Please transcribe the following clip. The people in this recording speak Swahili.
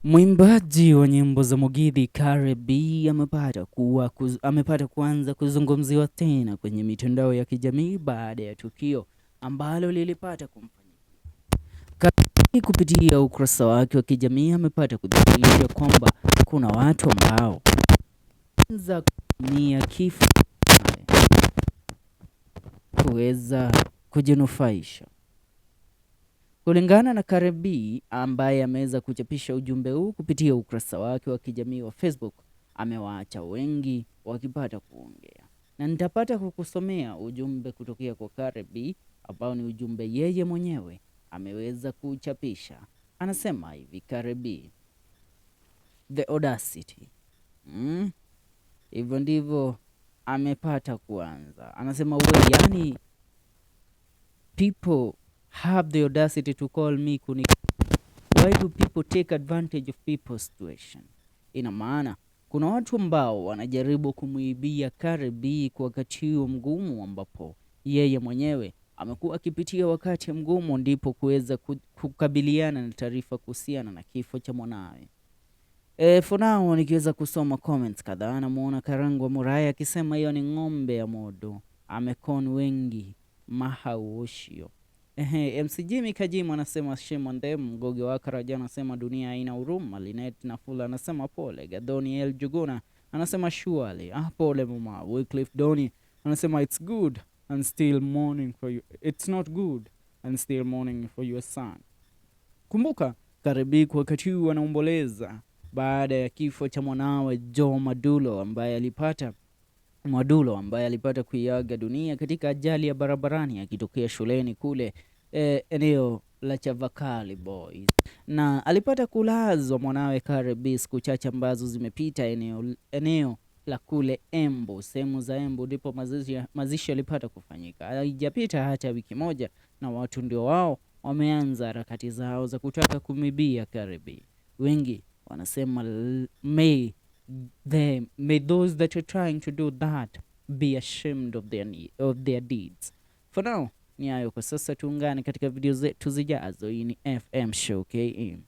Mwimbaji wa nyimbo za Mugithi Carey B amepata kuanza kuzungumziwa tena kwenye mitandao ya kijamii baada ya tukio ambalo lilipata kumfanyia. Carey B kupitia ukurasa wake wa kijamii amepata kudhihirisha kwamba kuna watu ambao wanaanza kutumia kifo kuweza kujinufaisha. Kulingana na Carey B ambaye ameweza kuchapisha ujumbe huu kupitia ukurasa wake wa kijamii wa Facebook, amewaacha wengi wakipata kuongea. Na nitapata kukusomea ujumbe kutokea kwa Carey B ambao ni ujumbe yeye mwenyewe ameweza kuchapisha. Anasema hivi Carey B, the audacity. Hivyo ndivyo amepata kuanza. Anasema yani people have the audacity to call me kuni. Why do people take advantage of people's situation? Ina maana kuna watu ambao wanajaribu kumuibia Carey B kwa wakati huo mgumu ambapo yeye mwenyewe amekuwa akipitia wakati mgumu, ndipo kuweza kukabiliana na taarifa kuhusiana na kifo cha mwanawe. For now nikiweza kusoma comments kadhaa, namuona Karangwa Muraya akisema hiyo ni ng'ombe ya modo, amekon wengi mahauoshio. MC Jimmy Kajimu anasema shame on them. Mgoge wa Karaja anasema dunia haina huruma. Linet Nafula anasema pole. Gadoni El Juguna anasema surely. Pole mama. Wycliffe Doni anasema it's good and still mourning for you. It's not good and still mourning for your son. Kumbuka Carey B kwa wakati huu anaomboleza baada ya kifo cha mwanawe Joe Madulo ambaye alipata kuiaga dunia katika ajali ya barabarani akitokea shuleni kule eneo la Chavakali Boys, na alipata kulazwa mwanawe Carey B siku chache ambazo zimepita eneo la kule Embu, sehemu za Embu, ndipo mazishi yalipata kufanyika. Haijapita hata wiki moja na watu ndio wao wameanza harakati zao za kutaka kumibia Carey B. Wengi wanasema may those that are trying to do that be ashamed of their deeds. For now, ni hayo kwa sasa, tuungane katika video zetu zijazo. Hii ni FM Show KE.